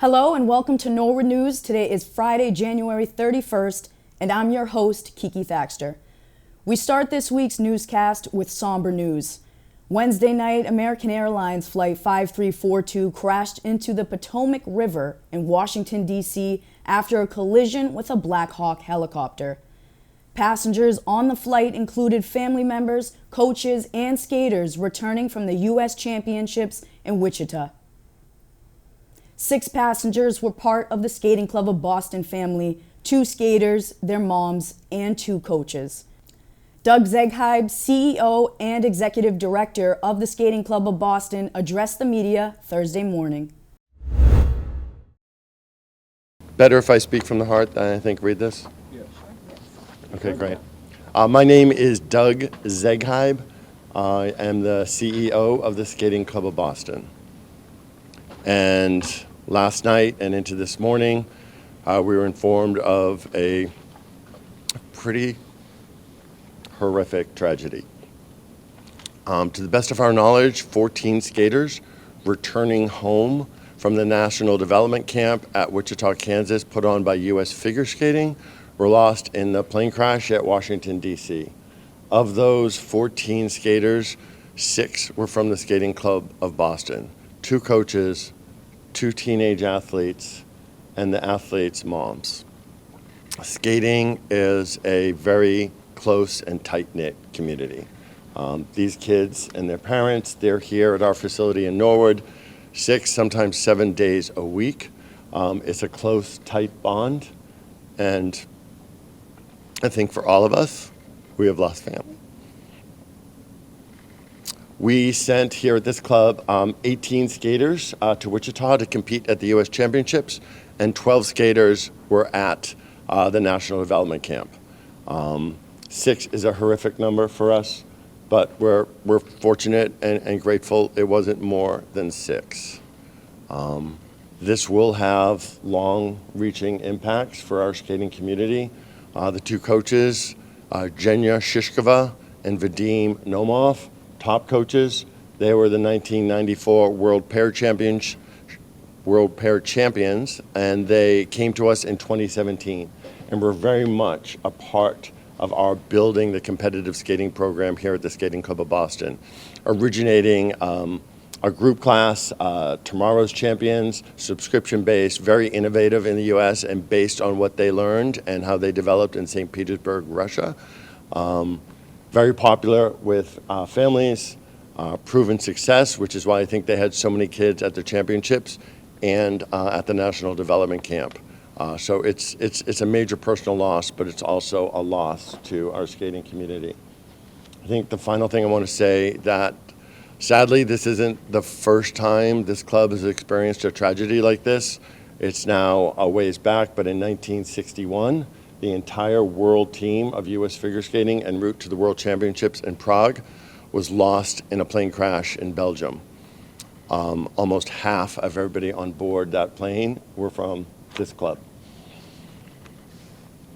Hello and welcome to Norwood News. Today is Friday, January 31st, and I'm your host, Kiki Thaxter. We start this week's newscast with somber news. Wednesday night, American Airlines Flight 5342 crashed into the Potomac River in Washington, D.C. after a collision with a Black Hawk helicopter. Passengers on the flight included family members, coaches, and skaters returning from the U.S. Championships in Wichita. 6 passengers were part of the Skating Club of Boston family, 2 skaters, their moms, and 2 coaches. Doug Zegheib, CEO and Executive Director of the Skating Club of Boston, addressed the media Thursday morning. Better if I speak from the heart than I think read this? Yes. Okay, great. My name is Doug Zegheib. I am the CEO of the Skating Club of Boston. And last night and into this morning, we were informed of a pretty horrific tragedy. To the best of our knowledge, 14 skaters returning home from the National Development Camp at Wichita, Kansas, put on by U.S. Figure Skating, were lost in the plane crash at Washington, D.C. Of those 14 skaters, 6 were from the Skating Club of Boston, 2 coaches, 2 teenage athletes, and the athletes' moms. Skating is a very close and tight-knit community. These kids and their parents, they're here at our facility in Norwood 6, sometimes 7 days a week. It's a close, tight bond, and I think for all of us, we have lost family. We sent here at this club 18 skaters to Wichita to compete at the U.S. Championships, and 12 skaters were at the National Development Camp. 6 is a horrific number for us, but we're fortunate and grateful it wasn't more than 6. This will have long-reaching impacts for our skating community. The 2 coaches, Zhenya Shishkova and Vadim Nomov, top coaches. They were the 1994 World Pair Champions, and they came to us in 2017 and were very much a part of our building the competitive skating program here at the Skating Club of Boston, originating a group class, Tomorrow's Champions, subscription-based, very innovative in the U.S. and based on what they learned and how they developed in St. Petersburg, Russia. Very popular with families, proven success, which is why I think they had so many kids at the championships and at the National Development Camp. So it's a major personal loss, but it's also a loss to our skating community. I think the final thing I want to say that sadly, this isn't the first time this club has experienced a tragedy like this. It's now a ways back, but in 1961, the entire world team of U.S. figure skating en route to the World Championships in Prague was lost in a plane crash in Belgium. Almost half of everybody on board that plane were from this club.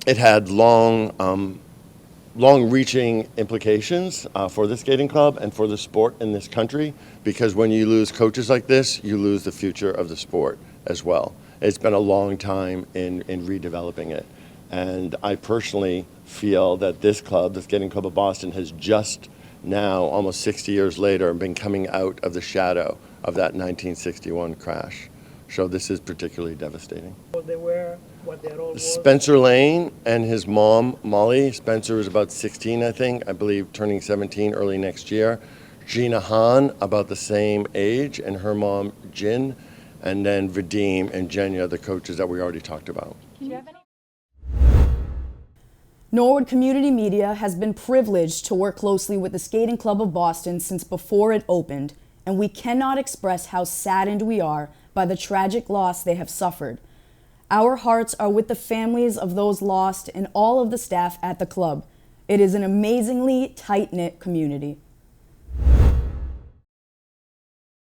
It had long-reaching implications for the skating club and for the sport in this country, because when you lose coaches like this, you lose the future of the sport as well. It's been a long time in redeveloping it. And I personally feel that this club, the Skating Club of Boston, has just now, almost 60 years later, been coming out of the shadow of that 1961 crash. So this is particularly devastating. Well, they were what their role was? Spencer Lane and his mom, Molly. Spencer is about 16, I think, I believe turning 17 early next year. Gina Hahn, about the same age, and her mom, Jin. And then Vadim and Zhenya, the coaches that we already talked about. Do you have any? Norwood Community Media has been privileged to work closely with the Skating Club of Boston since before it opened, and we cannot express how saddened we are by the tragic loss they have suffered. Our hearts are with the families of those lost and all of the staff at the club. It is an amazingly tight-knit community.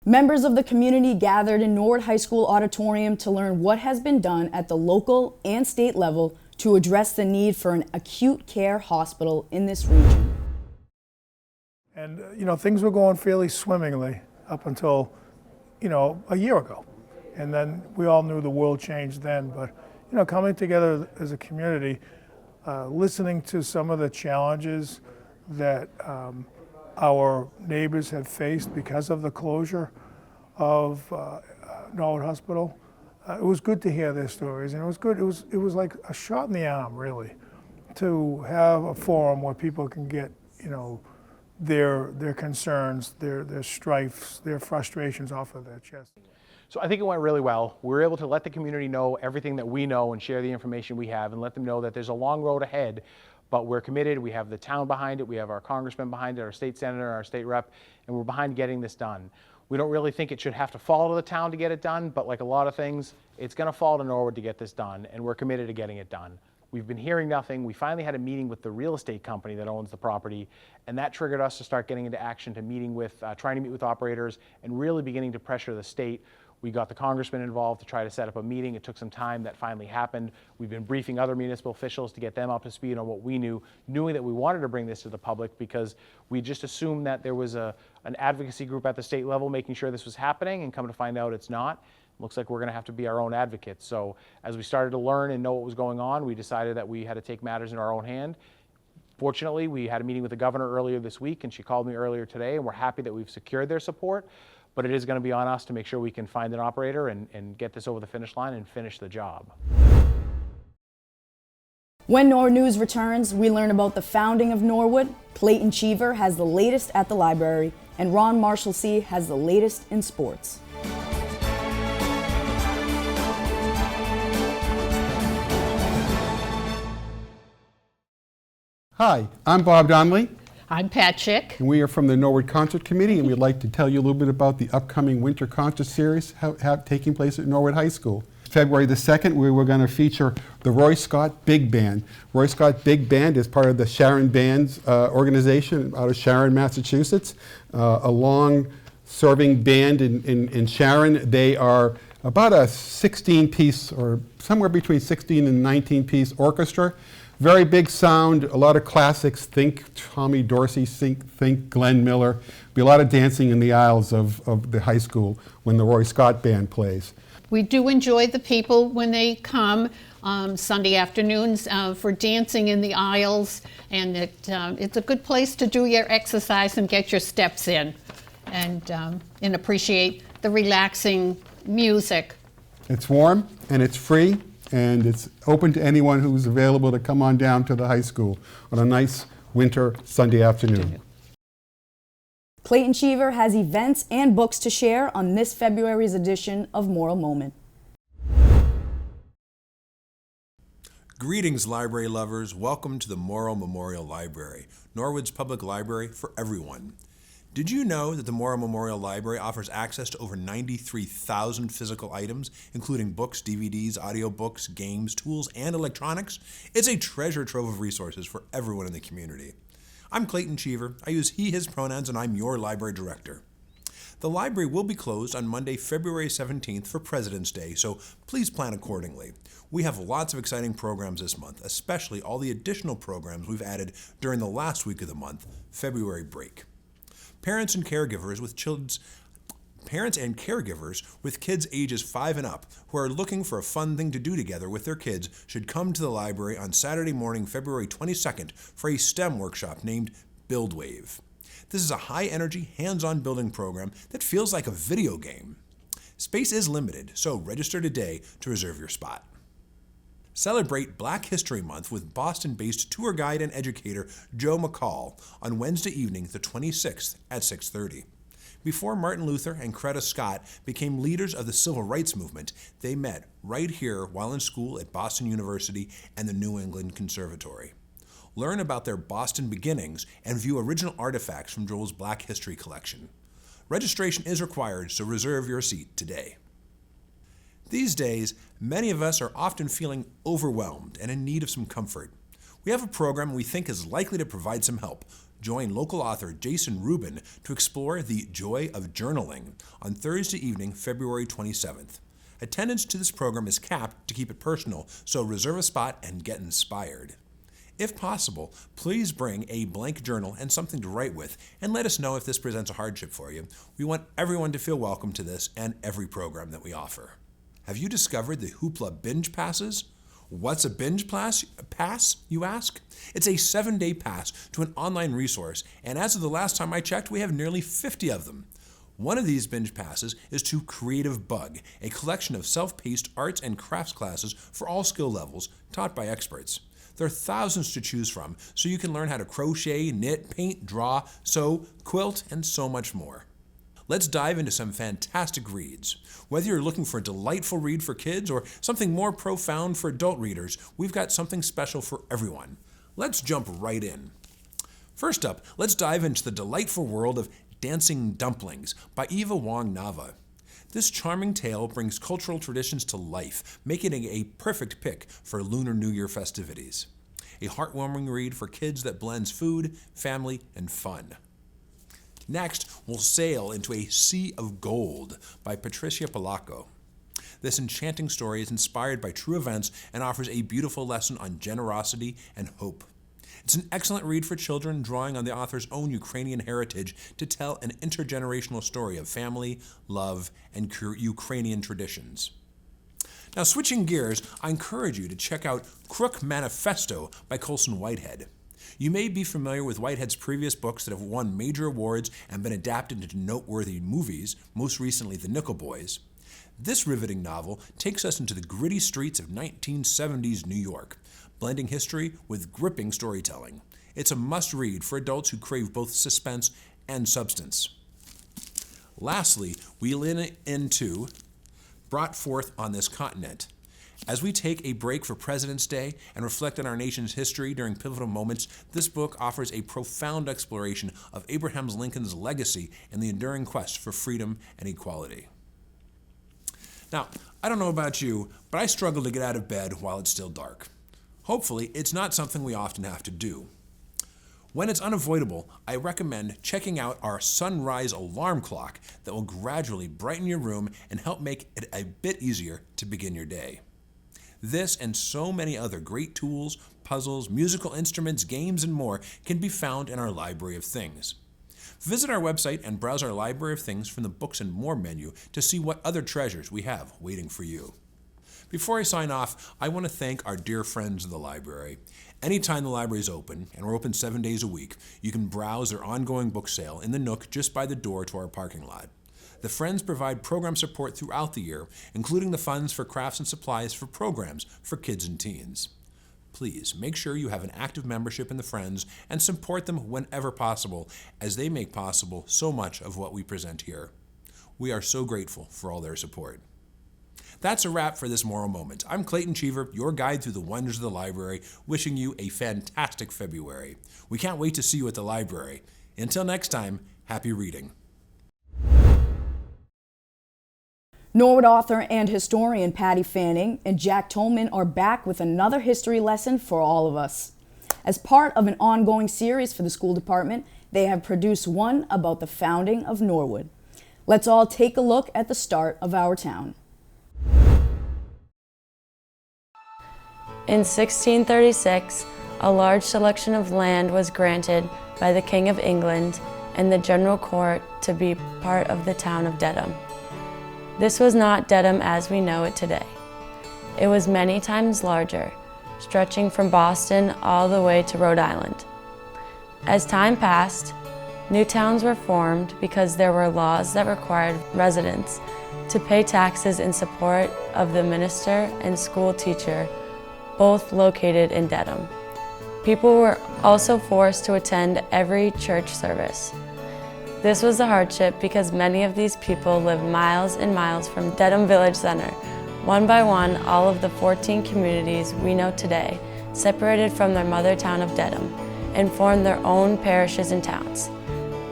Members of the community gathered in Norwood High School auditorium to learn what has been done at the local and state level to address the need for an acute care hospital in this region. And, things were going fairly swimmingly up until, a year ago. And then we all knew the world changed then. But, coming together as a community, listening to some of the challenges that our neighbors have faced because of the closure of Norwood Hospital, it was good to hear their stories, and it was good. It was like a shot in the arm, really, to have a forum where people can get, their concerns, their strifes, their frustrations off of their chest. So I think it went really well. We were able to let the community know everything that we know and share the information we have and let them know that there's a long road ahead, but we're committed. We have the town behind it. We have our congressman behind it, our state senator, our state rep, and we're behind getting this done. We don't really think it should have to fall to the town to get it done, but like a lot of things, it's going to fall to Norwood to get this done, and we're committed to getting it done. We've been hearing nothing. We finally had a meeting with the real estate company that owns the property, and that triggered us to start getting into action, to trying to meet with operators and really beginning to pressure the state. We got the congressman involved to try to set up a meeting. It took some time. That finally happened. We've been briefing other municipal officials to get them up to speed on what we knew, knowing that we wanted to bring this to the public because we just assumed that there was an advocacy group at the state level making sure this was happening, and come to find out it's not. Looks like we're going to have to be our own advocates. So as we started to learn and know what was going on, we decided that we had to take matters in our own hand. Fortunately, we had a meeting with the governor earlier this week, and she called me earlier today, and we're happy that we've secured their support. But it is going to be on us to make sure we can find an operator and get this over the finish line and finish the job. When Norwood News returns, we learn about the founding of Norwood. Clayton Cheever has the latest at the library, and Ron Mashalsea has the latest in sports. Hi, I'm Bob Donnelly, I'm Pat Chick. and we are from the Norwood Concert Committee, and we'd like to tell you a little bit about the upcoming winter concert series taking place at Norwood High School. February the 2nd, we were going to feature the Roy Scott Big Band. Roy Scott Big Band is part of the Sharon Bands organization out of Sharon, Massachusetts, a long-serving band in Sharon. They are about a 16-piece or somewhere between 16 and 19-piece orchestra. Very big sound, a lot of classics. Think Tommy Dorsey, think Glenn Miller. Be a lot of dancing in the aisles of the high school when the Roy Scott Band plays. We do enjoy the people when they come Sunday afternoons for dancing in the aisles, and it's a good place to do your exercise and get your steps in, and appreciate the relaxing music. It's warm and it's free, and it's open to anyone who's available to come on down to the high school on a nice winter Sunday afternoon. Clayton Cheever has events and books to share on this February's edition of Morrill Moment. Greetings, library lovers. Welcome to the Morrill Memorial Library, Norwood's public library for everyone. Did you know that the Morrill Memorial Library offers access to over 93,000 physical items, including books, DVDs, audiobooks, games, tools, and electronics? It's a treasure trove of resources for everyone in the community. I'm Clayton Cheever. I use he, his pronouns, and I'm your library director. The library will be closed on Monday, February 17th for President's Day, so please plan accordingly. We have lots of exciting programs this month, especially all the additional programs we've added during the last week of the month, February break. Parents and caregivers with kids ages 5 and up who are looking for a fun thing to do together with their kids should come to the library on Saturday morning, February 22nd for a STEM workshop named Build Wave. This is a high-energy, hands-on building program that feels like a video game. Space is limited, so register today to reserve your spot. Celebrate Black History Month with Boston-based tour guide and educator Joe McCall on Wednesday evening, the 26th at 6:30. Before Martin Luther and Coretta Scott became leaders of the Civil Rights Movement, they met right here while in school at Boston University and the New England Conservatory. Learn about their Boston beginnings and view original artifacts from Joel's Black History collection. Registration is required, so reserve your seat today. These days, many of us are often feeling overwhelmed and in need of some comfort. We have a program we think is likely to provide some help. Join local author Jason Rubin to explore the joy of journaling on Thursday evening, February 27th. Attendance to this program is capped to keep it personal, so reserve a spot and get inspired. If possible, please bring a blank journal and something to write with, and let us know if this presents a hardship for you. We want everyone to feel welcome to this and every program that we offer. Have you discovered the Hoopla Binge Passes? What's a binge pass, you ask? It's a 7-day pass to an online resource, and as of the last time I checked, we have nearly 50 of them. One of these binge passes is to Creative Bug, a collection of self-paced arts and crafts classes for all skill levels, taught by experts. There are thousands to choose from, so you can learn how to crochet, knit, paint, draw, sew, quilt, and so much more. Let's dive into some fantastic reads. Whether you're looking for a delightful read for kids or something more profound for adult readers, we've got something special for everyone. Let's jump right in. First up, let's dive into the delightful world of Dancing Dumplings by Eva Wong Nava. This charming tale brings cultural traditions to life, making it a perfect pick for Lunar New Year festivities. A heartwarming read for kids that blends food, family, and fun. Next, we'll sail into A Sea of Gold by Patricia Polacco. This enchanting story is inspired by true events and offers a beautiful lesson on generosity and hope. It's an excellent read for children, drawing on the author's own Ukrainian heritage to tell an intergenerational story of family, love, and Ukrainian traditions. Now, switching gears, I encourage you to check out Crook Manifesto by Colson Whitehead. You may be familiar with Whitehead's previous books that have won major awards and been adapted into noteworthy movies, most recently The Nickel Boys. This riveting novel takes us into the gritty streets of 1970s New York, blending history with gripping storytelling. It's a must-read for adults who crave both suspense and substance. Lastly, we lean into Brought Forth on This Continent. As we take a break for President's Day and reflect on our nation's history during pivotal moments, this book offers a profound exploration of Abraham Lincoln's legacy and the enduring quest for freedom and equality. Now, I don't know about you, but I struggle to get out of bed while it's still dark. Hopefully, it's not something we often have to do. When it's unavoidable, I recommend checking out our sunrise alarm clock that will gradually brighten your room and help make it a bit easier to begin your day. This and so many other great tools, puzzles, musical instruments, games, and more can be found in our Library of Things. Visit our website and browse our Library of Things from the Books and More menu to see what other treasures we have waiting for you. Before I sign off, I want to thank our dear friends of the library. Anytime the library is open, and we're open 7 days a week, you can browse their ongoing book sale in the nook just by the door to our parking lot. The Friends provide program support throughout the year, including the funds for crafts and supplies for programs for kids and teens. Please make sure you have an active membership in the Friends and support them whenever possible, as they make possible so much of what we present here. We are so grateful for all their support. That's a wrap for this Morrill Moment. I'm Clayton Cheever, your guide through the wonders of the library, wishing you a fantastic February. We can't wait to see you at the library. Until next time, happy reading. Norwood author and historian Patty Fanning and Jack Tolman are back with another history lesson for all of us. As part of an ongoing series for the school department, they have produced one about the founding of Norwood. Let's all take a look at the start of our town. In 1636, a large selection of land was granted by the King of England and the General Court to be part of the town of Dedham. This was not Dedham as we know it today. It was many times larger, stretching from Boston all the way to Rhode Island. As time passed, new towns were formed because there were laws that required residents to pay taxes in support of the minister and school teacher, both located in Dedham. People were also forced to attend every church service. This was a hardship because many of these people lived miles and miles from Dedham Village Center. One by one, all of the 14 communities we know today separated from their mother town of Dedham and formed their own parishes and towns.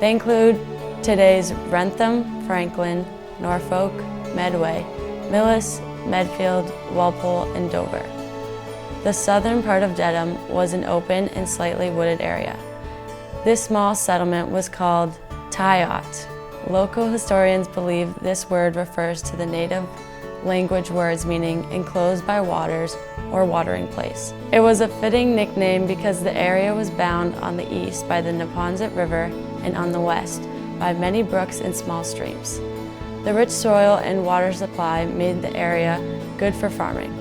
They include today's Wrentham, Franklin, Norfolk, Medway, Millis, Medfield, Walpole, and Dover. The southern part of Dedham was an open and slightly wooded area. This small settlement was called Tayot. Local historians believe this word refers to the native language words meaning enclosed by waters or watering place. It was a fitting nickname because the area was bound on the east by the Neponset River and on the west by many brooks and small streams. The rich soil and water supply made the area good for farming.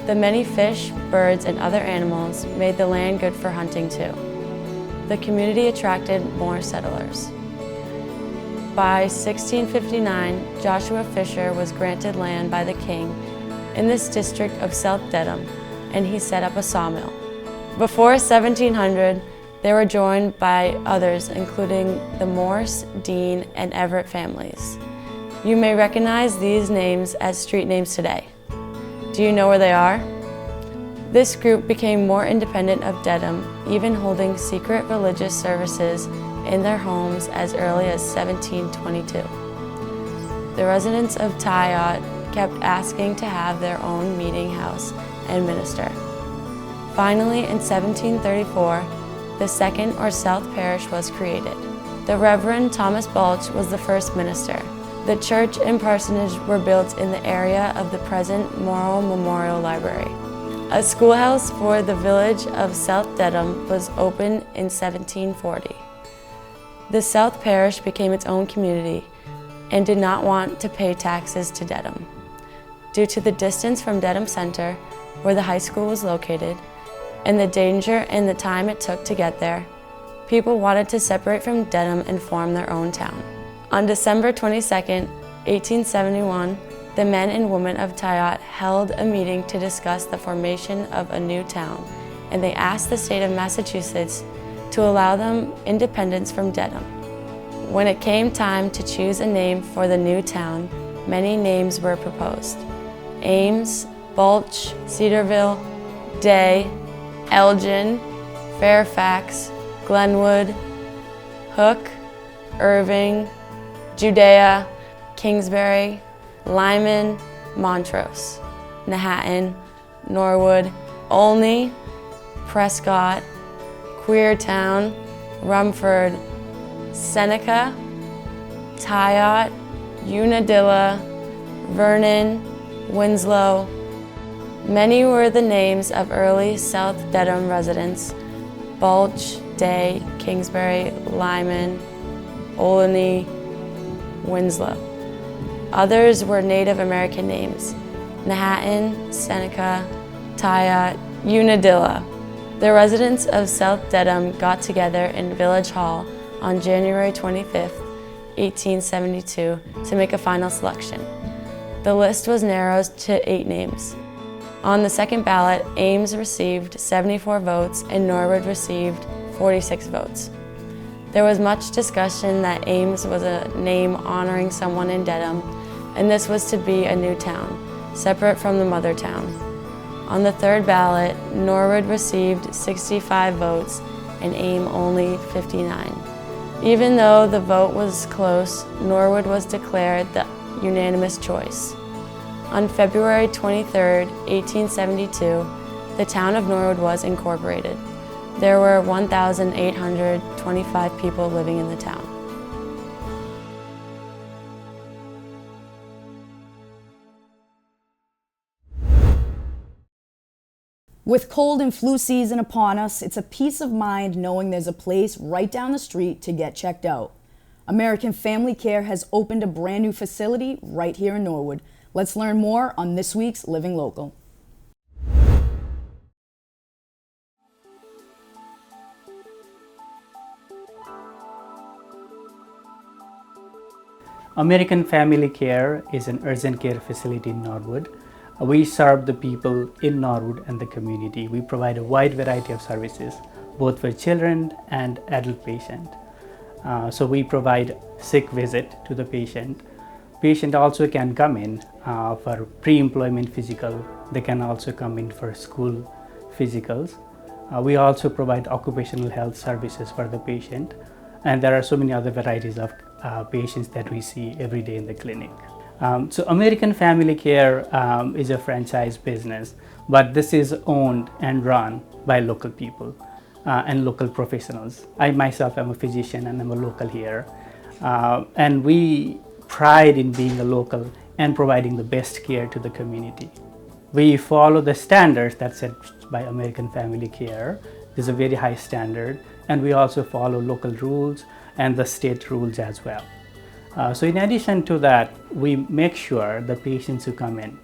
The many fish, birds, and other animals made the land good for hunting too. The community attracted more settlers. By 1659, Joshua Fisher was granted land by the king in this district of South Dedham, and he set up a sawmill. Before 1700, they were joined by others, including the Morse, Dean, and Everett families. You may recognize these names as street names today. Do you know where they are? This group became more independent of Dedham, even holding secret religious services in their homes as early as 1722. The residents of Tayot kept asking to have their own meeting house and minister. Finally, in 1734, the second or South Parish was created. The Reverend Thomas Balch was the first minister. The church and parsonage were built in the area of the present Morrill Memorial Library. A schoolhouse for the village of South Dedham was opened in 1740. The South Parish became its own community and did not want to pay taxes to Dedham. Due to the distance from Dedham Center, where the high school was located, and the danger and the time it took to get there, people wanted to separate from Dedham and form their own town. On December 22, 1871, the men and women of Tayot held a meeting to discuss the formation of a new town, and they asked the state of Massachusetts to allow them independence from Dedham. When it came time to choose a name for the new town, many names were proposed. Ames, Balch, Cedarville, Day, Elgin, Fairfax, Glenwood, Hook, Irving, Judea, Kingsbury, Lyman, Montrose, Manhattan, Norwood, Olney, Prescott, Queertown, Rumford, Seneca, Tayot, Unadilla, Vernon, Winslow. Many were the names of early South Dedham residents: Balch, Day, Kingsbury, Lyman, Olney, Winslow. Others were Native American names: Manhattan, Seneca, Tayot, Unadilla. The residents of South Dedham got together in Village Hall on January 25, 1872, to make a final selection. The list was narrowed to 8 names. On the second ballot, Ames received 74 votes and Norwood received 46 votes. There was much discussion that Ames was a name honoring someone in Dedham, and this was to be a new town, separate from the mother town. On the third ballot, Norwood received 65 votes and Ames only 59. Even though the vote was close, Norwood was declared the unanimous choice. On February 23, 1872, the town of Norwood was incorporated. There were 1,825 people living in the town. With cold and flu season upon us, it's a peace of mind knowing there's a place right down the street to get checked out. American Family Care has opened a brand new facility right here in Norwood. Let's learn more on this week's Living Local. American Family Care is an urgent care facility in Norwood. We serve the people in Norwood and the community. We provide a wide variety of services, both for children and adult patients. So we provide sick visit to the patient. Patient also can come in for pre-employment physical. They can also come in for school physicals. We also provide occupational health services for the patient. And there are so many other varieties of patients that we see every day in the clinic. So American Family Care is a franchise business, but this is owned and run by local people and local professionals. I myself am a physician and I'm a local here. And we pride in being a local and providing the best care to the community. We follow the standards that's set by American Family Care. There's a very high standard, and we also follow local rules and the state rules as well. So in addition to that, we make sure the patients who come in,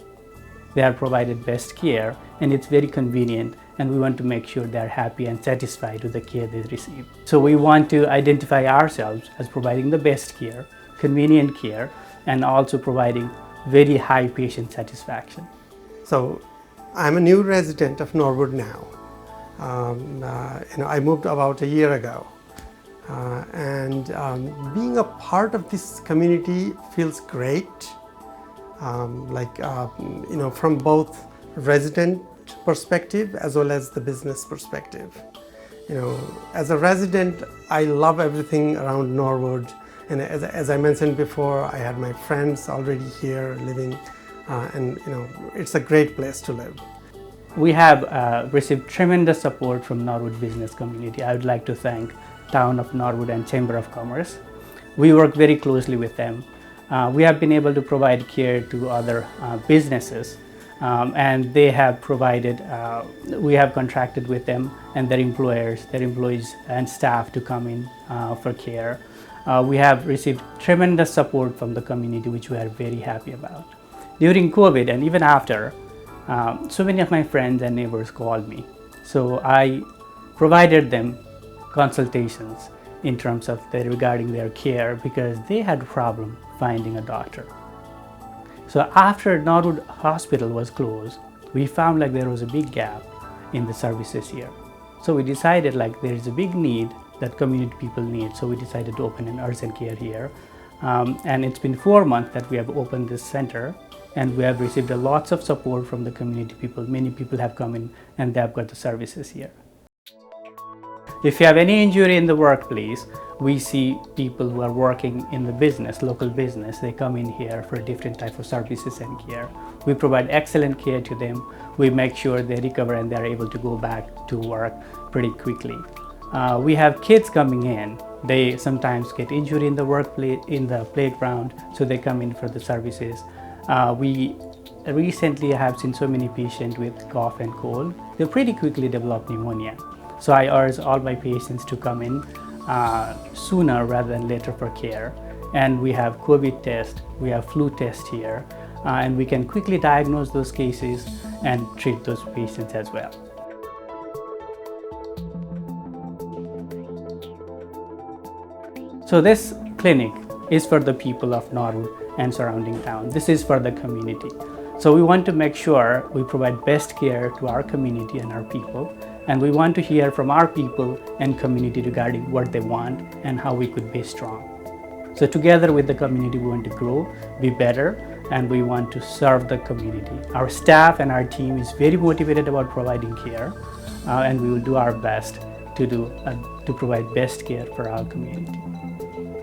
they are provided best care, and it's very convenient, and we want to make sure they're happy and satisfied with the care they receive. So we want to identify ourselves as providing the best care, convenient care, and also providing very high patient satisfaction. So I'm a new resident of Norwood now. I moved about a year ago. Being a part of this community feels great. From both resident perspective as well as the business perspective. As a resident, I love everything around Norwood, and as I mentioned before, I had my friends already here living, it's a great place to live. We have received tremendous support from Norwood business community. I would like to thank Town of Norwood and Chamber of Commerce. We work very closely with them. We have been able to provide care to other businesses, and they have provided, we have contracted with them and their employees and staff to come in for care. We have received tremendous support from the community, which we are very happy about. During COVID and even after, so many of my friends and neighbors called me. So I provided them consultations in terms of regarding their care because they had a problem finding a doctor. So after Norwood Hospital was closed, we found there was a big gap in the services here. So we decided there is a big need that community people need. So we decided to open an urgent care here. And it's been 4 months that we have opened this center, and we have received lots of support from the community people. Many people have come in and they have got the services here. If you have any injury in the workplace, we see people who are working in the business, local business, they come in here for different type of services and care. We provide excellent care to them. We make sure they recover and they are able to go back to work pretty quickly. We have kids coming in. They sometimes get injured in the workplace, in the playground, so they come in for the services. We recently have seen so many patients with cough and cold. They pretty quickly develop pneumonia. So I urge all my patients to come in sooner rather than later for care. And we have COVID test, we have flu test here, and we can quickly diagnose those cases and treat those patients as well. So this clinic is for the people of Norwood and surrounding town. This is for the community. So we want to make sure we provide best care to our community and our people. And we want to hear from our people and community regarding what they want and how we could be strong. So together with the community, we want to grow, be better, and we want to serve the community. Our staff and our team is very motivated about providing care, and we will do our best to provide best care for our community.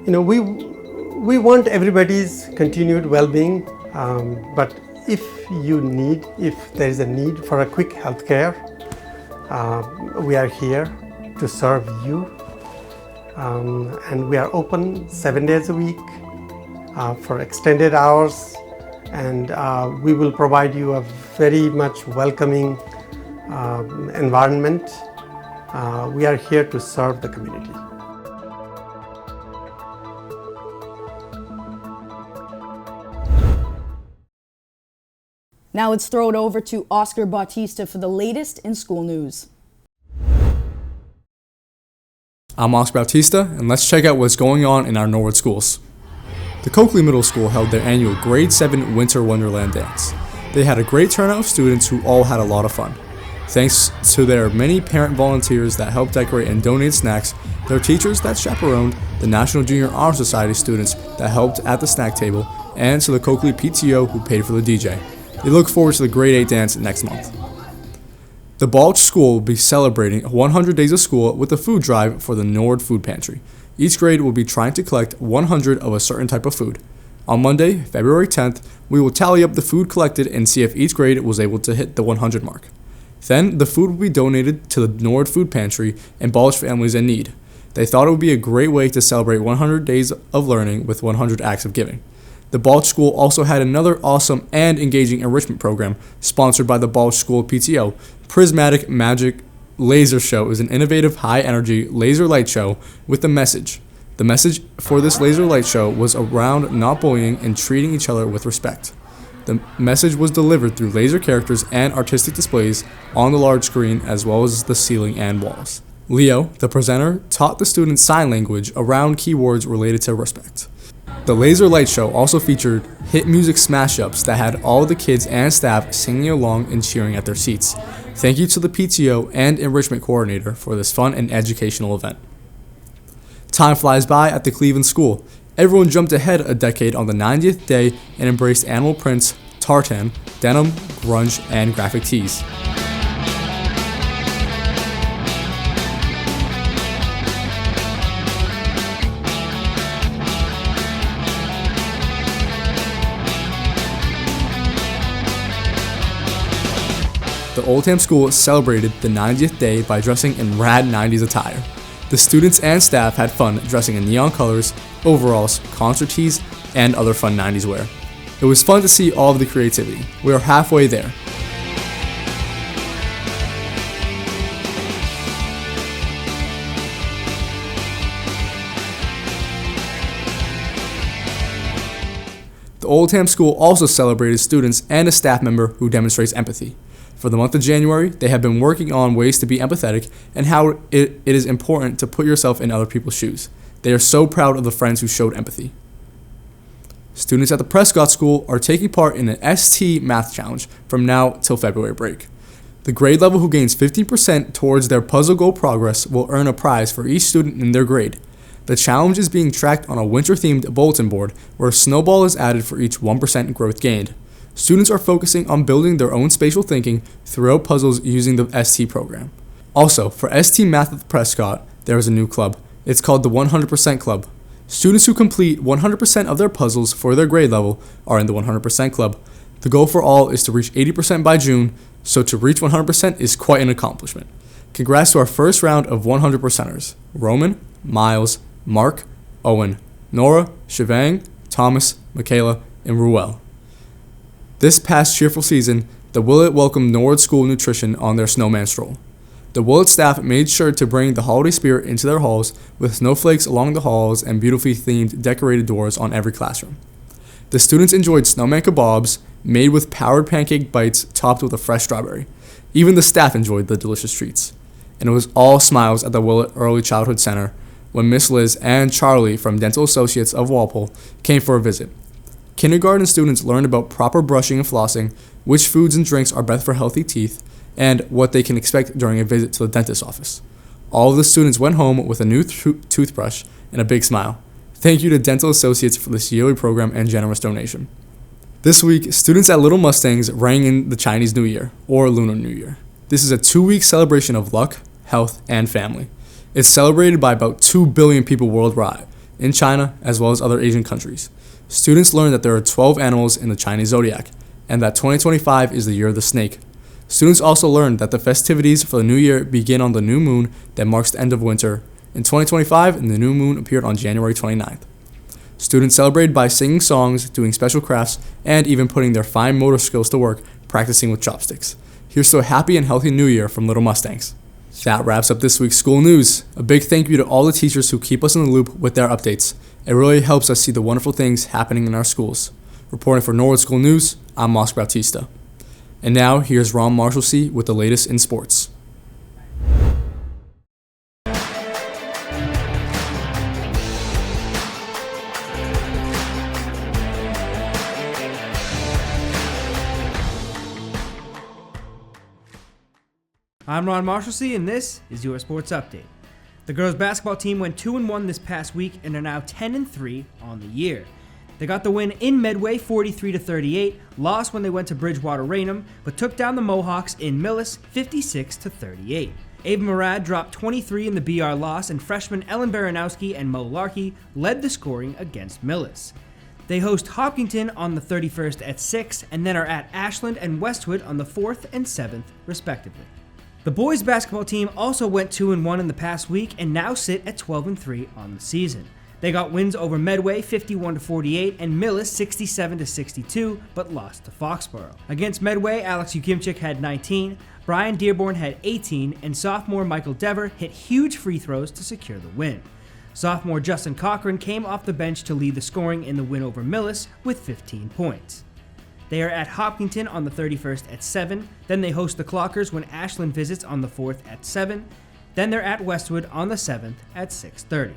We want everybody's continued well-being, but if there is a need for a quick health care, we are here to serve you, and we are open 7 days a week for extended hours, and we will provide you a very much welcoming environment. We are here to serve the community. Now let's throw it over to Oscar Bautista for the latest in school news. I'm Oscar Bautista, and let's check out what's going on in our Norwood schools. The Coakley Middle School held their annual Grade 7 Winter Wonderland Dance. They had a great turnout of students who all had a lot of fun. Thanks to their many parent volunteers that helped decorate and donate snacks, their teachers that chaperoned, the National Junior Honor Society students that helped at the snack table, and to the Coakley PTO who paid for the DJ. They look forward to the Grade 8 dance next month. The Balch School will be celebrating 100 days of school with a food drive for the Norwood Food Pantry. Each grade will be trying to collect 100 of a certain type of food. On Monday, February 10th, we will tally up the food collected and see if each grade was able to hit the 100 mark. Then, the food will be donated to the Norwood Food Pantry and Balch families in need. They thought it would be a great way to celebrate 100 days of learning with 100 acts of giving. The Balch School also had another awesome and engaging enrichment program sponsored by the Balch School PTO. Prismatic Magic Laser Show is an innovative, high-energy laser light show with a message. The message for this laser light show was around not bullying and treating each other with respect. The message was delivered through laser characters and artistic displays on the large screen as well as the ceiling and walls. Leo, the presenter, taught the students sign language around keywords related to respect. The laser light show also featured hit music smash-ups that had all the kids and staff singing along and cheering at their seats. Thank you to the PTO and enrichment coordinator for this fun and educational event. Time flies by at the Cleveland School. Everyone jumped ahead a decade on the 90th day and embraced animal prints, tartan, denim, grunge, and graphic tees. The Oldham School celebrated the 90th day by dressing in rad 90s attire. The students and staff had fun dressing in neon colors, overalls, concert tees, and other fun 90s wear. It was fun to see all of the creativity. We are halfway there. The Oldham School also celebrated students and a staff member who demonstrates empathy. For the month of January, they have been working on ways to be empathetic and how it is important to put yourself in other people's shoes. They are so proud of the friends who showed empathy. Students at the Prescott School are taking part in an ST math challenge from now till February break. The grade level who gains 15% towards their puzzle goal progress will earn a prize for each student in their grade. The challenge is being tracked on a winter-themed bulletin board where a snowball is added for each 1% growth gained. Students are focusing on building their own spatial thinking throughout puzzles using the ST program. Also, for ST Math at the Prescott, there is a new club. It's called the 100% Club. Students who complete 100% of their puzzles for their grade level are in the 100% Club. The goal for all is to reach 80% by June, so to reach 100% is quite an accomplishment. Congrats to our first round of 100%ers: Roman, Miles, Mark, Owen, Nora, Shivang, Thomas, Michaela, and Ruel. This past cheerful season, the Willett welcomed Norwood School Nutrition on their snowman stroll. The Willett staff made sure to bring the holiday spirit into their halls with snowflakes along the halls and beautifully themed decorated doors on every classroom. The students enjoyed snowman kebabs made with powdered pancake bites topped with a fresh strawberry. Even the staff enjoyed the delicious treats. And it was all smiles at the Willett Early Childhood Center when Miss Liz and Charlie from Dental Associates of Walpole came for a visit. Kindergarten students learned about proper brushing and flossing, which foods and drinks are best for healthy teeth, and what they can expect during a visit to the dentist's office. All of the students went home with a new toothbrush and a big smile. Thank you to Dental Associates for this yearly program and generous donation. This week, students at Little Mustangs rang in the Chinese New Year, or Lunar New Year. This is a 2-week celebration of luck, health, and family. It's celebrated by about 2 billion people worldwide, in China as well as other Asian countries. Students learned that there are 12 animals in the Chinese zodiac, and that 2025 is the year of the snake. Students also learned that the festivities for the new year begin on the new moon that marks the end of winter. In 2025, the new moon appeared on January 29th. Students celebrated by singing songs, doing special crafts, and even putting their fine motor skills to work, practicing with chopsticks. Here's to a happy and healthy new year from Little Mustangs. That wraps up this week's school news. A big thank you to all the teachers who keep us in the loop with their updates. It really helps us see the wonderful things happening in our schools. Reporting for Norwood School News, I'm Oscar Bautista. And now, here's Ron Mashalsea with the latest in sports. I'm Ron Mashalsea, and this is your sports update. The girls basketball team went 2-1 this past week and are now 10-3 on the year. They got the win in Medway 43-38, lost when they went to Bridgewater Raynham, but took down the Mohawks in Millis 56-38. Ava Murad dropped 23 in the BR loss, and freshmen Ellen Baranowski and Mo Larkey led the scoring against Millis. They host Hopkinton on the 31st at 6, and then are at Ashland and Westwood on the 4th and 7th, respectively. The boys basketball team also went 2-1 in the past week and now sit at 12-3 on the season. They got wins over Medway 51-48 and Millis 67-62, but lost to Foxborough. Against Medway, Alex Ukimchik had 19, Brian Dearborn had 18, and sophomore Michael Dever hit huge free throws to secure the win. Sophomore Justin Cochran came off the bench to lead the scoring in the win over Millis with 15 points. They are at Hopkinton on the 31st at 7, then they host the Clockers when Ashland visits on the 4th at 7, then they're at Westwood on the 7th at 6:30.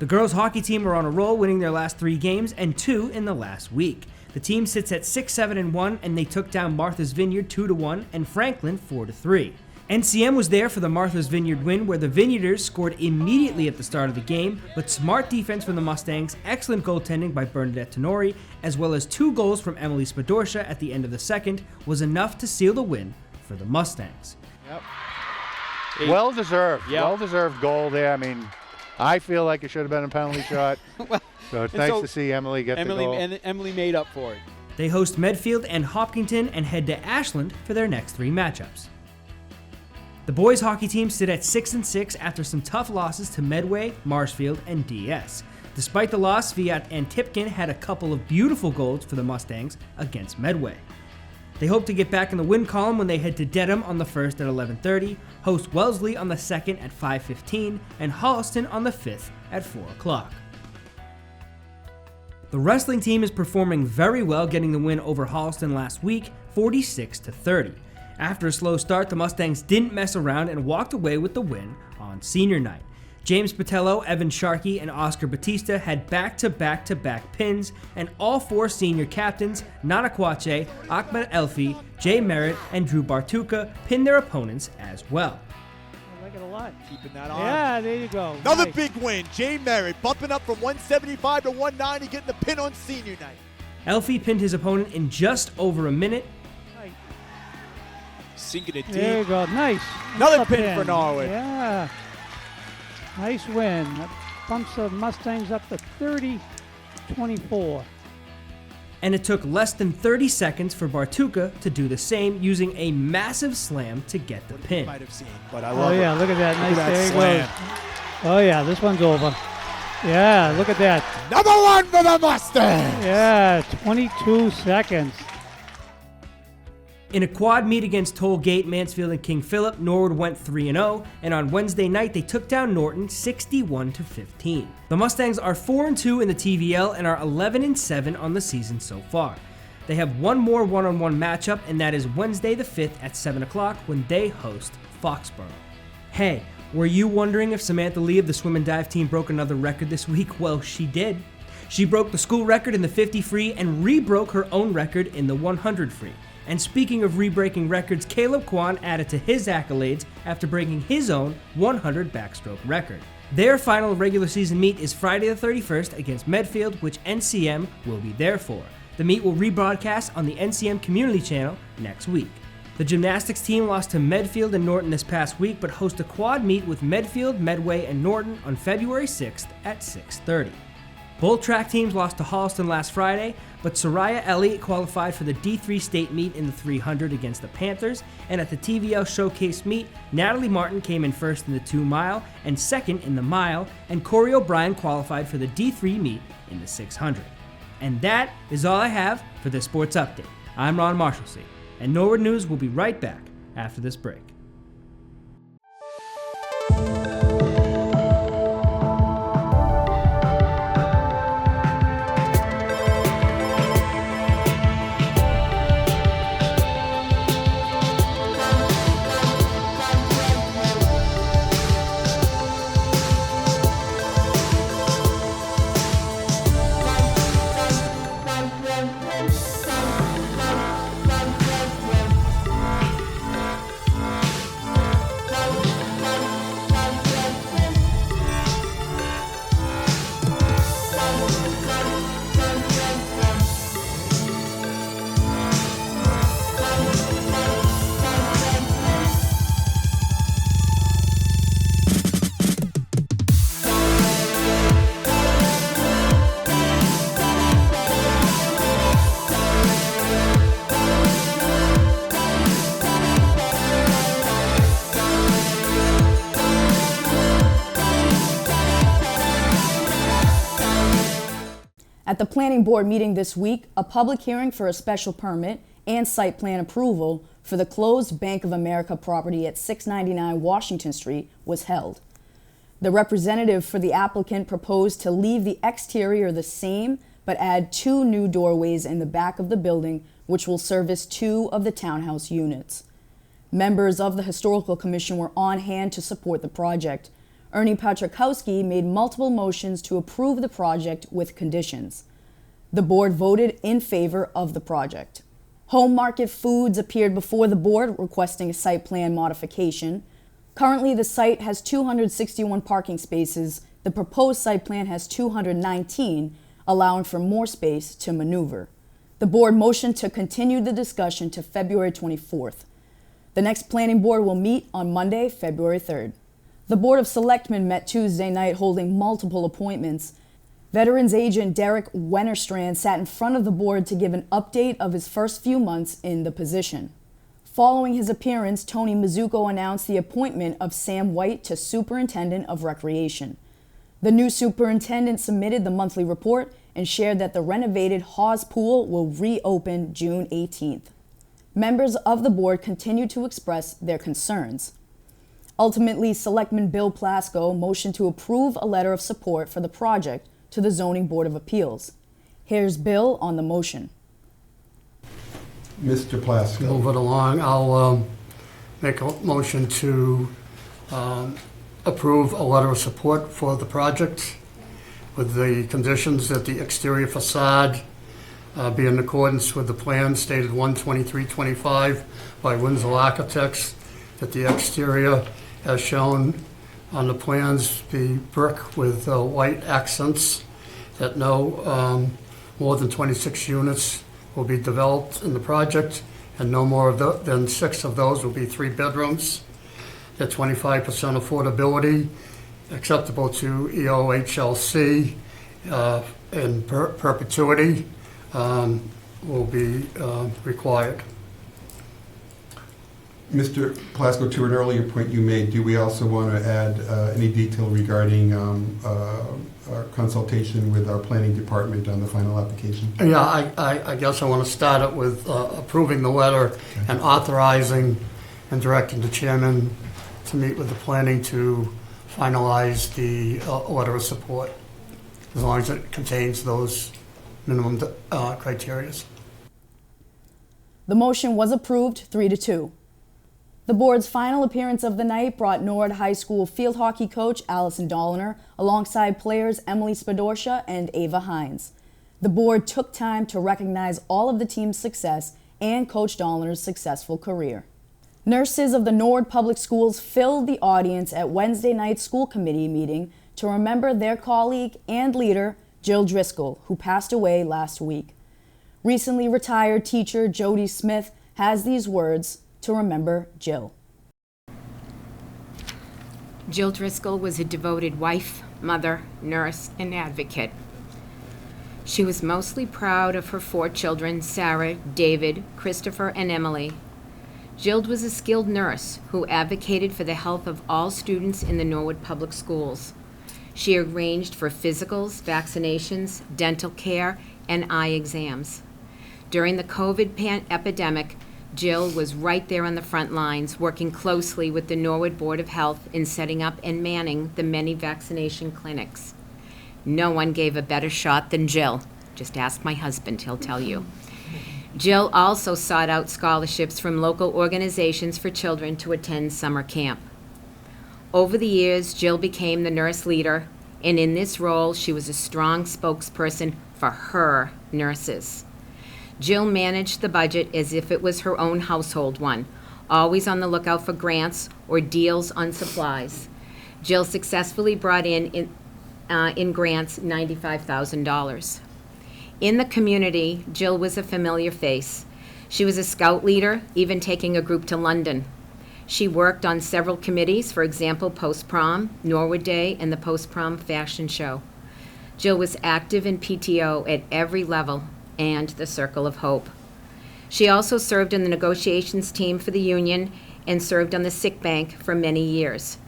The girls hockey team are on a roll, winning their last 3 games and 2 in the last week. The team sits at 6-7-1 and they took down Martha's Vineyard 2-1 and Franklin 4-3. NCM was there for the Martha's Vineyard win, where the Vineyarders scored immediately at the start of the game, but smart defense from the Mustangs, excellent goaltending by Bernadette Tenori, as well as 2 goals from Emily Spadorsha at the end of the second was enough to seal the win for the Mustangs. Yep. Well deserved. Yep. Well deserved goal there. I mean, I feel like it should have been a penalty shot. Well, so it's nice to see Emily get the goal. And Emily made up for it. They host Medfield and Hopkinton and head to Ashland for their next 3 matchups. The boys hockey team sit at 6-6 after some tough losses to Medway, Marshfield, and DS. Despite the loss, Fiat and Tipkin had a couple of beautiful goals for the Mustangs against Medway. They hope to get back in the win column when they head to Dedham on the 1st at 11:30, host Wellesley on the 2nd at 5:15, and Holliston on the 5th at 4 o'clock. The wrestling team is performing very well, getting the win over Holliston last week, 46-30. After a slow start, the Mustangs didn't mess around and walked away with the win on senior night. James Patello, Evan Sharkey, and Oscar Batista had back-to-back-to-back pins, and all 4 senior captains, Nana Kwache, Ahmed Elfi, Jay Merritt, and Drew Bartuka, pinned their opponents as well. I like it a lot. Keeping that on. Yeah, there you go. Another Nice. big win. Jay Merritt bumping up from 175 to 190, getting the pin on senior night. Elfi pinned his opponent in just over a minute. Sinking it deep. There you go. Nice. Another pin for Norwood. Yeah. Nice win. That bumps the Mustangs up to 30-24. And it took less than 30 seconds for Bartuka to do the same, using a massive slam to get the pin. Might have seen, but I love Oh, yeah, it. look at that. Nice. Look at that There slam. he goes. Oh, yeah, this one's over. Yeah, look at that. Another one for the Mustangs. Yeah, 22 seconds. In a quad meet against Tollgate, Mansfield, and King Philip, Norwood went 3-0, and on Wednesday night they took down Norton 61-15. The Mustangs are 4-2 in the TVL and are 11-7 on the season so far. They have one more one-on-one matchup, and that is Wednesday the 5th at 7 o'clock when they host Foxborough. Hey, were you wondering if Samantha Lee of the swim and dive team broke another record this week? Well, she did. She broke the school record in the 50 free and re-broke her own record in the 100 free. And speaking of re-breaking records, Caleb Kwan added to his accolades after breaking his own 100 backstroke record. Their final regular season meet is Friday the 31st against Medfield, which NCM will be there for. The meet will rebroadcast on the NCM Community Channel next week. The gymnastics team lost to Medfield and Norton this past week, but host a quad meet with Medfield, Medway, and Norton on February 6th at 6:30. Both track teams lost to Holliston last Friday, but Soraya Elliott qualified for the D3 state meet in the 300 against the Panthers, and at the TVL Showcase meet, Natalie Martin came in first in the 2-mile and second in the mile, and Corey O'Brien qualified for the D3 meet in the 600. And that is all I have for this sports update. I'm Ron Mashalsea, and Norwood News will be right back after this break. At the Planning Board meeting this week, a public hearing for a special permit and site plan approval for the closed Bank of America property at 699 Washington Street was held. The representative for the applicant proposed to leave the exterior the same, but add 2 new doorways in the back of the building, which will service 2 of the townhouse units. Members of the Historical Commission were on hand to support the project. Ernie Patrikowski made multiple motions to approve the project with conditions. The board voted in favor of the project. Home Market Foods appeared before the board requesting a site plan modification. Currently, the site has 261 parking spaces. The proposed site plan has 219, allowing for more space to maneuver. The board motioned to continue the discussion to February 24th. The next planning board will meet on Monday, February 3rd. The Board of Selectmen met Tuesday night holding multiple appointments. Veterans agent Derek Wennerstrand sat in front of the board to give an update of his first few months in the position. Following his appearance, Tony Mizuko announced the appointment of Sam White to Superintendent of Recreation. The new superintendent submitted the monthly report and shared that the renovated Hawes Pool will reopen June 18th. Members of the board continued to express their concerns. Ultimately, Selectman Bill Plasko motioned to approve a letter of support for the project to the Zoning Board of Appeals. Here's Bill on the motion. Mr. Plasko. Move it along. I'll make a motion to approve a letter of support for the project with the conditions that the exterior facade be in accordance with the plan stated 1/23/25 by Windsor Architects, that the exterior as shown on the plans be brick with white accents, that no more than 26 units will be developed in the project, and no more than 6 of those will be 3 bedrooms. That 25% affordability acceptable to EOHLC in perpetuity will be required. Mr. Plasko, to an earlier point you made, do we also want to add any detail regarding our consultation with our planning department on the final application? Yeah, I guess I want to start it with approving the letter and authorizing and directing the chairman to meet with the planning to finalize the letter of support, as long as it contains those minimum criteria. The motion was approved 3-2. The board's final appearance of the night brought Norwood High School field hockey coach Allison Dolliner alongside players Emily Spadorsha and Ava Hines. The board took time to recognize all of the team's success and Coach Dolliner's successful career. Nurses of the Norwood Public Schools filled the audience at Wednesday night's school committee meeting to remember their colleague and leader, Jill Driscoll, who passed away last week. Recently retired teacher Jody Smith has these words to remember Jill. Jill Driscoll was a devoted wife, mother, nurse, and advocate. She was mostly proud of her 4 children, Sarah, David, Christopher, and Emily. Jill was a skilled nurse who advocated for the health of all students in the Norwood Public Schools. She arranged for physicals, vaccinations, dental care, and eye exams. During the COVID epidemic, Jill was right there on the front lines, working closely with the Norwood Board of Health in setting up and manning the many vaccination clinics. No one gave a better shot than Jill. Just ask my husband, he'll tell you. Jill also sought out scholarships from local organizations for children to attend summer camp. Over the years, Jill became the nurse leader, and in this role, she was a strong spokesperson for her nurses. Jill managed the budget as if it was her own household one, always on the lookout for grants or deals on supplies. Jill successfully brought in grants $95,000. In the community, Jill was a familiar face. She was a scout leader, even taking a group to London. She worked on several committees, for example, Post-Prom, Norwood Day, and the Post-Prom Fashion Show. Jill was active in PTO at every level and the Circle of Hope. She also served in the negotiations team for the union and served on the sick bank for many years.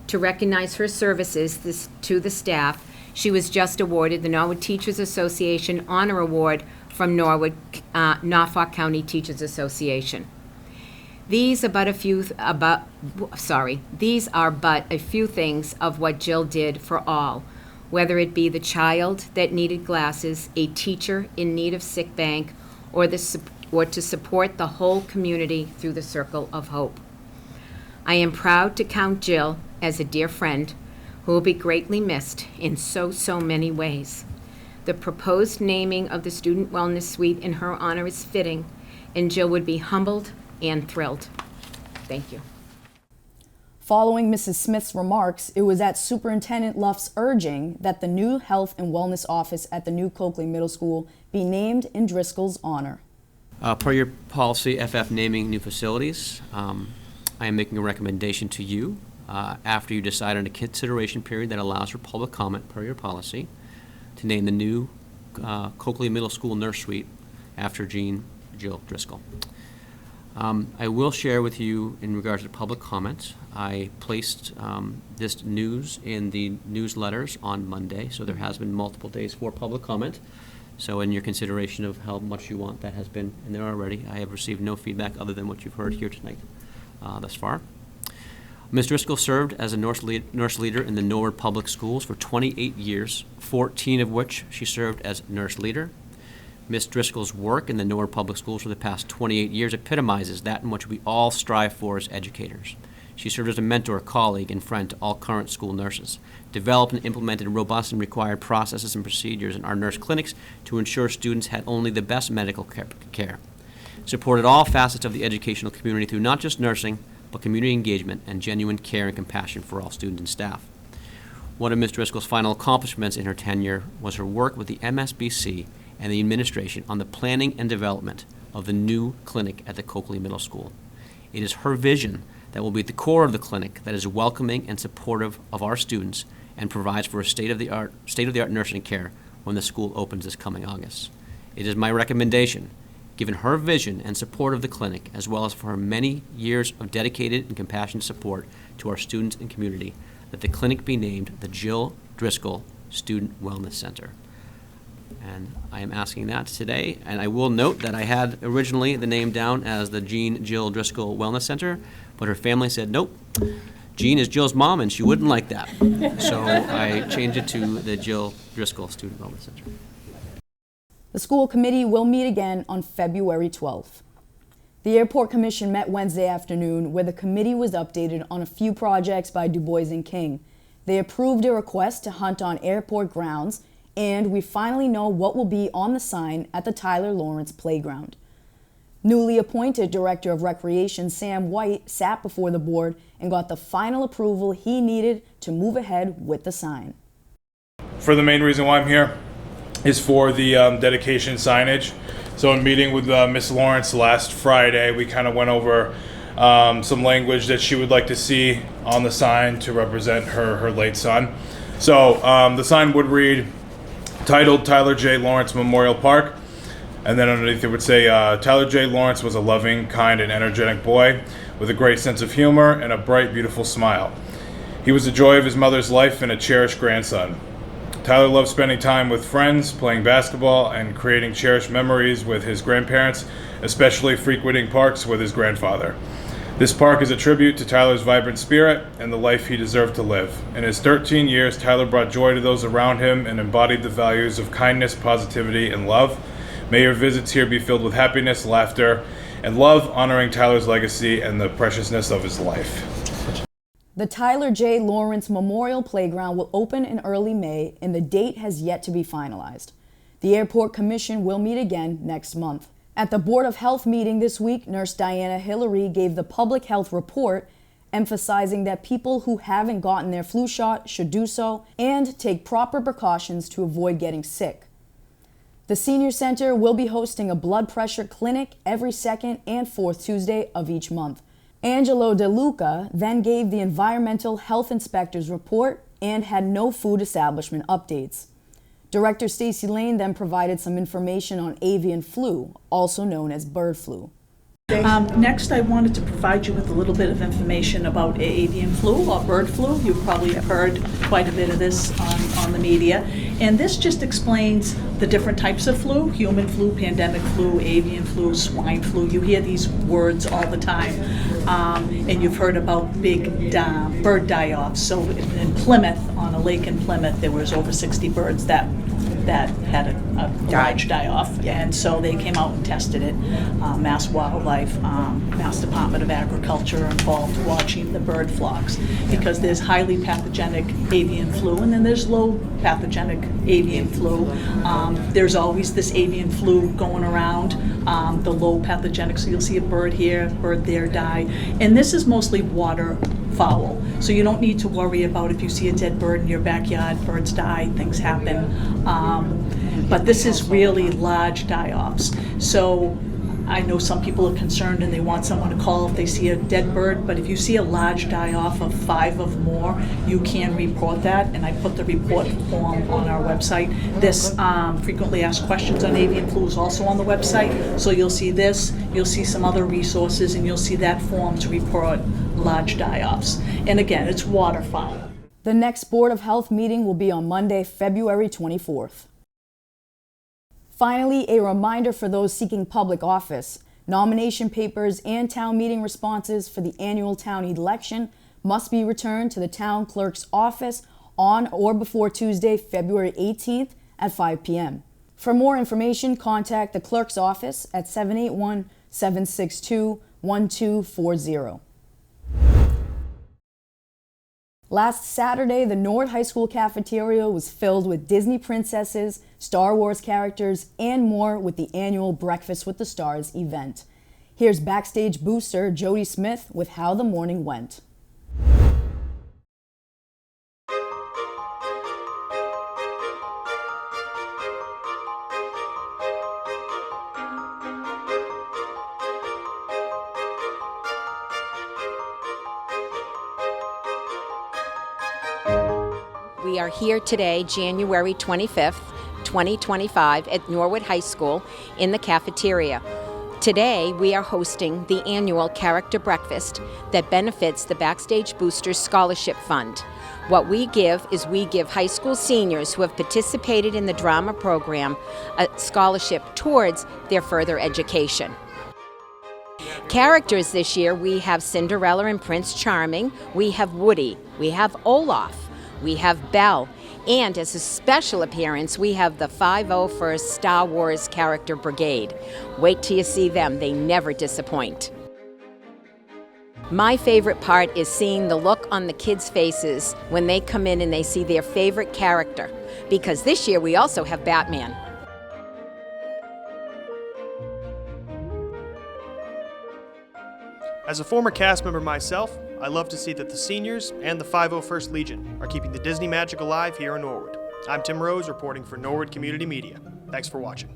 To recognize her services to the staff, she was just awarded the Norwood Teachers Association Honor Award from Norfolk County Teachers Association. These are but a few things of what Jill did for all, whether it be the child that needed glasses, a teacher in need of sick bank, or to support the whole community through the Circle of Hope. I am proud to count Jill as a dear friend who will be greatly missed in so many ways. The proposed naming of the Student Wellness Suite in her honor is fitting, and Jill would be humbled and thrilled. Thank you. Following Mrs. Smith's remarks, it was at Superintendent Luff's urging that the new Health and Wellness Office at the new Coakley Middle School be named in Driscoll's honor. Per your policy, FF naming new facilities, I am making a recommendation to you after you decide on a consideration period that allows for public comment per your policy to name the new Coakley Middle School Nurse Suite after Jill Driscoll. I will share with you in regards to public comment. I placed this news in the newsletters on Monday, so there has been multiple days for public comment. So in your consideration of how much you want, that has been in there already. I have received no feedback other than what you've heard here tonight thus far. Ms. Driscoll served as a nurse leader in the Norwood Public Schools for 28 years, 14 of which she served as nurse leader. Ms. Driscoll's work in the Norwood Public Schools for the past 28 years epitomizes that in which we all strive for as educators. She served as a mentor, colleague, and friend to all current school nurses, developed and implemented robust and required processes and procedures in our nurse clinics to ensure students had only the best medical care, supported all facets of the educational community through not just nursing, but community engagement and genuine care and compassion for all students and staff. One of Ms. Driscoll's final accomplishments in her tenure was her work with the MSBC and the administration on the planning and development of the new clinic at the Coakley Middle School. It is her vision that will be at the core of the clinic that is welcoming and supportive of our students and provides for a state-of-the-art nursing care when the school opens this coming August. It is my recommendation, given her vision and support of the clinic, as well as for her many years of dedicated and compassionate support to our students and community, that the clinic be named the Jill Driscoll Student Wellness Center. And I am asking that today, and I will note that I had originally the name down as the Jill Driscoll Wellness Center, but her family said, nope, Jean is Jill's mom and she wouldn't like that. So I changed it to the Jill Driscoll Student Wellness Center. The school committee will meet again on February 12th. The Airport Commission met Wednesday afternoon, where the committee was updated on a few projects by Du Bois and King. They approved a request to hunt on airport grounds, and we finally know what will be on the sign at the Tyler Lawrence Playground. Newly appointed Director of Recreation Sam White sat before the board and got the final approval he needed to move ahead with the sign. For the main reason why I'm here is for the dedication signage. So in meeting with Miss Lawrence last Friday, we kind of went over some language that she would like to see on the sign to represent her late son. So the sign would read, titled Tyler J. Lawrence Memorial Park, and then underneath it would say, Tyler J. Lawrence was a loving, kind, and energetic boy with a great sense of humor and a bright, beautiful smile. He was the joy of his mother's life and a cherished grandson. Tyler loved spending time with friends, playing basketball, and creating cherished memories with his grandparents, especially frequenting parks with his grandfather. This park is a tribute to Tyler's vibrant spirit and the life he deserved to live. In his 13 years, Tyler brought joy to those around him and embodied the values of kindness, positivity, and love. May your visits here be filled with happiness, laughter, and love, honoring Tyler's legacy and the preciousness of his life. The Tyler J. Lawrence Memorial Playground will open in early May, and the date has yet to be finalized. The Airport Commission will meet again next month. At the Board of Health meeting this week, Nurse Diana Hillary gave the public health report, emphasizing that people who haven't gotten their flu shot should do so and take proper precautions to avoid getting sick. The Senior Center will be hosting a blood pressure clinic every second and fourth Tuesday of each month. Angelo De Luca then gave the environmental health inspector's report and had no food establishment updates. Director Stacy Lane then provided some information on avian flu, also known as bird flu. Next, I wanted to provide you with a little bit of information about avian flu or bird flu. You've probably heard quite a bit of this on the media. And this just explains the different types of flu: human flu, pandemic flu, avian flu, swine flu. You hear these words all the time. And you've heard about big bird die-offs. So in Plymouth, on a lake in Plymouth, there was over 60 birds that had a large die-off, and so they came out and tested it. Mass Wildlife, Mass Department of Agriculture involved watching the bird flocks, because there's highly pathogenic avian flu and then there's low pathogenic avian flu. There's always this avian flu going around, the low pathogenic, so you'll see a bird here, bird there die, and this is mostly waterfowl. So you don't need to worry about if you see a dead bird in your backyard. Birds die, things happen. But this is really large die-offs. So I know some people are concerned and they want someone to call if they see a dead bird, but if you see a large die-off of 5 or more, you can report that, and I put the report form on our website. This frequently asked questions on avian flu is also on the website, so you'll see this, you'll see some other resources, and you'll see that form to report large die-offs. And again, it's waterfowl. The next Board of Health meeting will be on Monday, February 24th. Finally, a reminder for those seeking public office. Nomination papers and town meeting responses for the annual town election must be returned to the town clerk's office on or before Tuesday, February 18th at 5 p.m. For more information, contact the clerk's office at 781-762-1240. Last Saturday, the Norwood High School cafeteria was filled with Disney princesses, Star Wars characters, and more with the annual Breakfast with the Stars event. Here's backstage booster Jody Smith with how the morning went. We are here today, January 25th, 2025, at Norwood High School in the cafeteria. Today, we are hosting the annual Character Breakfast that benefits the Backstage Boosters Scholarship Fund. What we give is we give high school seniors who have participated in the drama program a scholarship towards their further education. Characters this year, we have Cinderella and Prince Charming, we have Woody, we have Olaf, we have Belle, and as a special appearance, we have the 501st Star Wars Character Brigade. Wait till you see them, they never disappoint. My favorite part is seeing the look on the kids' faces when they come in and they see their favorite character, because this year we also have Batman. As a former cast member myself, I love to see that the seniors and the 501st Legion are keeping the Disney magic alive here in Norwood. I'm Tim Rose reporting for Norwood Community Media. Thanks for watching.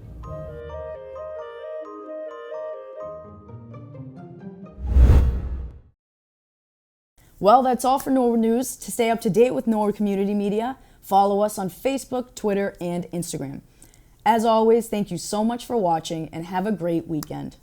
Well, that's all for Norwood News. To stay up to date with Norwood Community Media, follow us on Facebook, Twitter, and Instagram. As always, thank you so much for watching and have a great weekend.